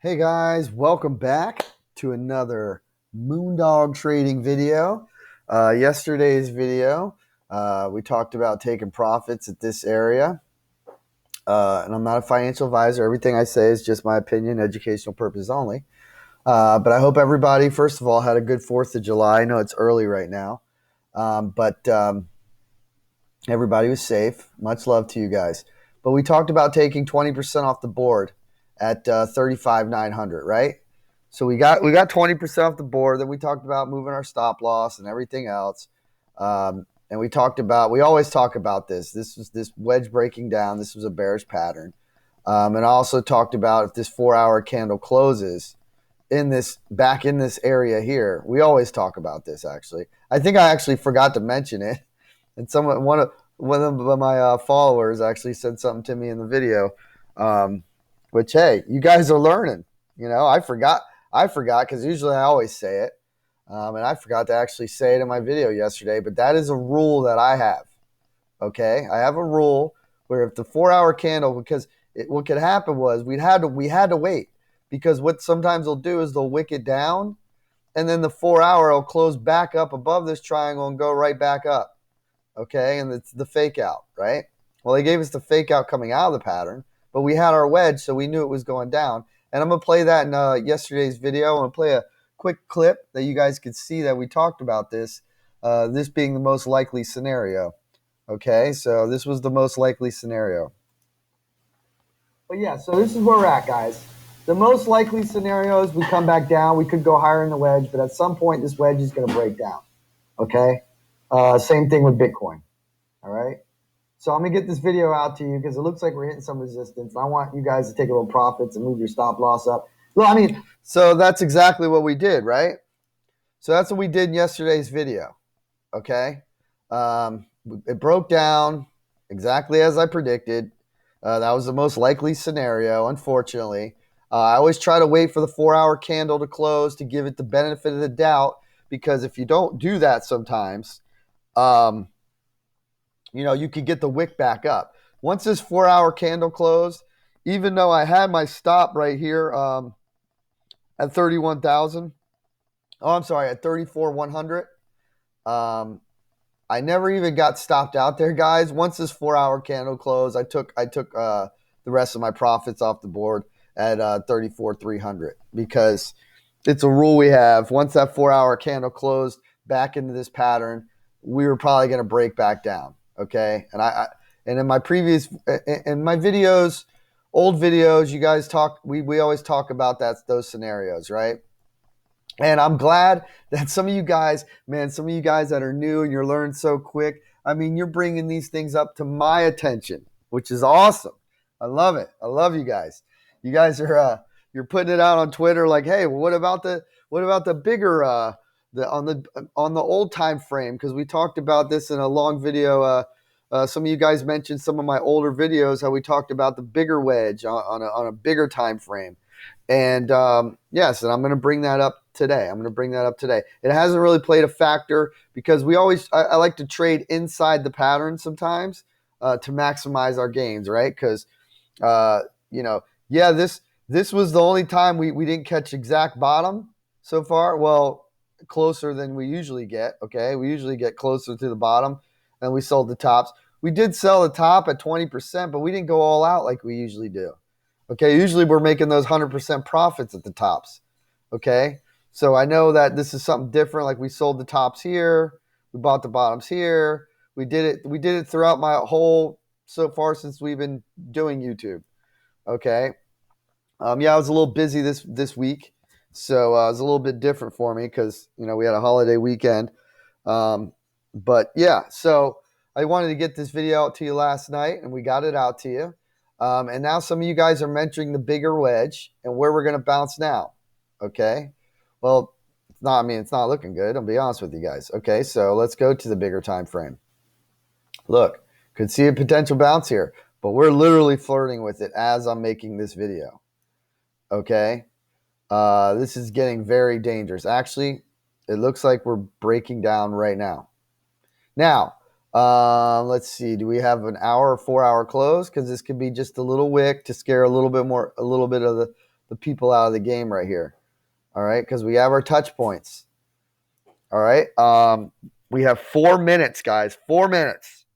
Hey guys, welcome back to another Moondog trading video. Yesterday's video, we talked about taking profits at this area. And I'm not a financial advisor. Everything I say is just my opinion, educational purpose only. But I hope everybody, first of all, had a good 4th of July. I know it's early right now, but everybody was safe. Much love to you guys. But we talked about taking 20% off the board at 35,900, right? So we got 20% off the board. Then we talked about moving our stop loss and everything else. And we always talk about this. This was this wedge breaking down. This was a bearish pattern. And I also talked about if this 4-hour candle closes back in this area here. We always talk about this. Actually, I think I actually forgot to mention it. And one of my followers actually said something to me in the video, which, hey, you guys are learning. I forgot because usually I always say it, and I forgot to actually say it in my video yesterday. But that is a rule that I have. Okay, I have a rule where if the 4-hour candle, because what could happen was we had to wait, because what sometimes they'll do is they'll wick it down, and then the 4-hour will close back up above this triangle and go right back up. Okay, and it's the fake out, right? Well, they gave us the fake out coming out of the pattern, but we had our wedge, so we knew it was going down. And I'm going to play that in yesterday's video. I'm going to play a quick clip that you guys could see that we talked about this being the most likely scenario. Okay, so this was the most likely scenario. But yeah, so this is where we're at, guys. The most likely scenario is we come back down. We could go higher in the wedge, but at some point this wedge is going to break down. Okay? Same thing with Bitcoin. All right. So I'm going to get this video out to you because it looks like we're hitting some resistance. I want you guys to take a little profits and move your stop loss up. Well, so that's exactly what we did, right? So that's what we did in yesterday's video. Okay. It broke down exactly as I predicted. That was the most likely scenario, unfortunately. I always try to wait for the 4-hour candle to close to give it the benefit of the doubt, because if you don't do that sometimes, you could get the wick back up. Once this 4-hour candle closed, even though I had my stop right here at 31,000, at 34,100, I never even got stopped out there, guys. Once this 4-hour candle closed, I took the rest of my profits off the board at 34,300, because it's a rule we have. Once that 4-hour candle closed back into this pattern, we were probably going to break back down. Okay, and in my videos, old videos, you guys we always talk about those scenarios, right? And I'm glad that some of you guys that are new and you're learning so quick, you're bringing these things up to my attention, which is awesome. I love it. I love you guys. You guys are you're putting it out on Twitter like, hey, well, what about the bigger on the old time frame? Because we talked about this in a long video. Some of you guys mentioned some of my older videos, how we talked about the bigger wedge on a bigger time frame. And yes, and I'm going to bring that up today. It hasn't really played a factor because I like to trade inside the pattern sometimes to maximize our gains, right? Because this was the only time we didn't catch exact bottom so far. Well, closer than we usually get. Okay, we usually get closer to the bottom, and we sold the tops. We did sell the top at 20%, but we didn't go all out like we usually do. Okay, usually we're making those 100% profits at the tops. Okay, so I know that this is something different. Like we sold the tops here, we bought the bottoms here. We did it throughout my whole so far since we've been doing YouTube. Okay, I was a little busy this week, so it was a little bit different for me because we had a holiday weekend. But yeah, so I wanted to get this video out to you last night, and we got it out to you. And now some of you guys are mentioning the bigger wedge and where we're going to bounce now. Okay. Well, it's not looking good. I'll be honest with you guys. Okay. So let's go to the bigger time frame. Look, could see a potential bounce here, but we're literally flirting with it as I'm making this video. Okay. This is getting very dangerous. Actually, it looks like we're breaking down right now. Now, let's see. Do we have an hour or 4-hour close? Because this could be just a little wick to scare a little bit of the the people out of the game right here. All right, because we have our touch points. All right, we have 4 minutes, guys. 4 minutes.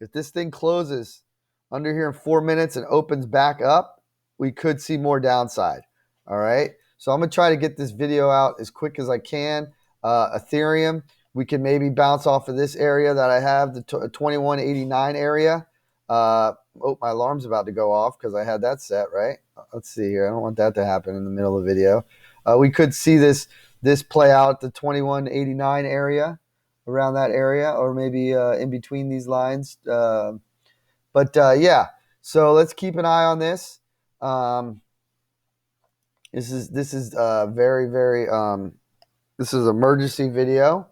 If this thing closes under here in 4 minutes and opens back up, we could see more downside. All right, so I'm gonna try to get this video out as quick as I can. Ethereum, we can maybe bounce off of this area that I have, the 2189 area. Oh, my alarm's about to go off because I had that set, right? Let's see here. I don't want that to happen in the middle of the video. We could see this play out at the 2189 area, around that area, or maybe in between these lines. Yeah, so let's keep an eye on this. This is very, very this is emergency video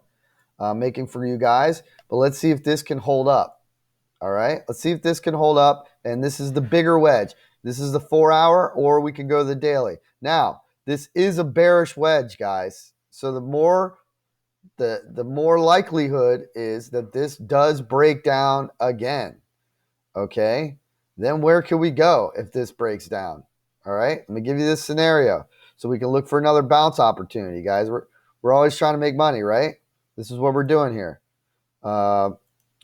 making for you guys, but let's see if this can hold up. All right, let's see if this can hold up. And this is the bigger wedge. This is the 4 hour, or we can go to the daily. Now, this is a bearish wedge, guys. So the more likelihood is that this does break down again. Okay, then where can we go if this breaks down? All right, let me give you this scenario so we can look for another bounce opportunity, guys. We're always trying to make money, right? This is what we're doing here.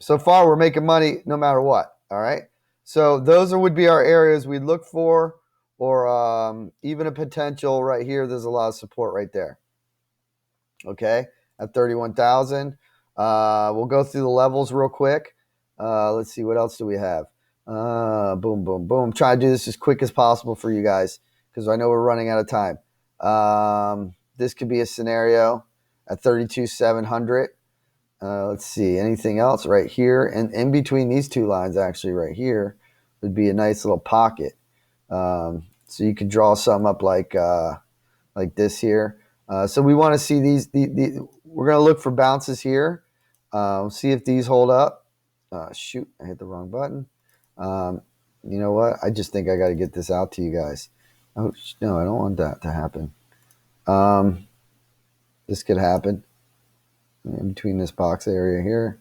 So far, we're making money no matter what. All right. So those would be our areas we'd look for, or even a potential right here. There's a lot of support right there. Okay, at 31,000. We'll go through the levels real quick. Let's see, what else do we have? Boom, boom, boom. Try to do this as quick as possible for you guys because I know we're running out of time. This could be a scenario at 32,700. Let's see, anything else right here? And in between these two lines, actually, right here, would be a nice little pocket. So you could draw something up like this here. So we want to see these. We're going to look for bounces here. See if these hold up. Shoot, I hit the wrong button. You know what? I just think I got to get this out to you guys. Oh, no, I don't want that to happen. This could happen in between this box area here.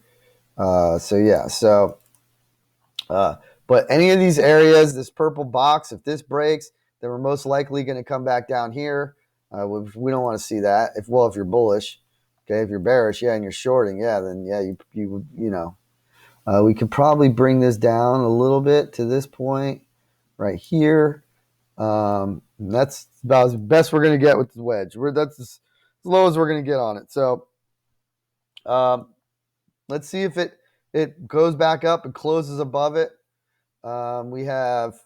But any of these areas, this purple box, if this breaks, then we're most likely going to come back down here. We don't want to see that. If you're bullish, okay. If you're bearish, yeah, and you're shorting, yeah, then yeah, you know. We could probably bring this down a little bit to this point right here. That's about as best we're going to get with the wedge. That's as low as we're going to get on it. So let's see if it goes back up and closes above it. We have,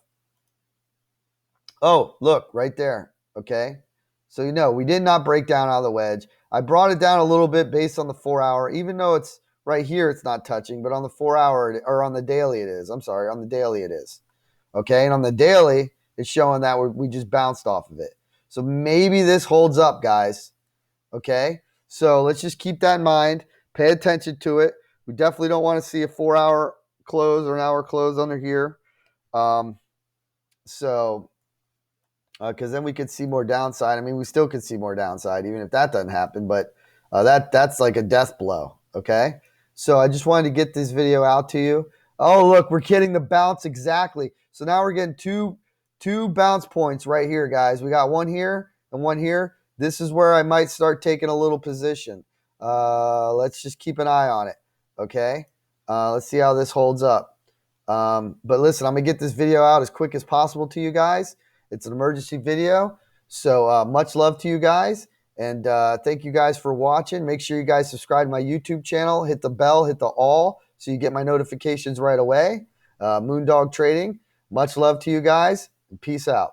oh, look, right there. Okay. So, we did not break down out of the wedge. I brought it down a little bit based on the 4 hour, even though it's right here, it's not touching, but on the 4 hour or on the daily, it is. I'm sorry. On the daily, it is. Okay. And on the daily, it's showing that we just bounced off of it. So maybe this holds up, guys. Okay. So let's just keep that in mind. Pay attention to it. We definitely don't want to see a 4 hour close or an hour close under here. Because then we could see more downside. I mean, we still could see more downside even if that doesn't happen, but that's like a death blow, okay? So I just wanted to get this video out to you. Oh, look, we're getting the bounce exactly. So now we're getting two bounce points right here, guys. We got one here and one here. This is where I might start taking a little position. Let's just keep an eye on it, okay? Let's see how this holds up. But listen, I'm going to get this video out as quick as possible to you guys. It's an emergency video. So much love to you guys. And thank you guys for watching. Make sure you guys subscribe to my YouTube channel. Hit the bell, hit the all, so you get my notifications right away. Moondog Trading. Much love to you guys. And peace out.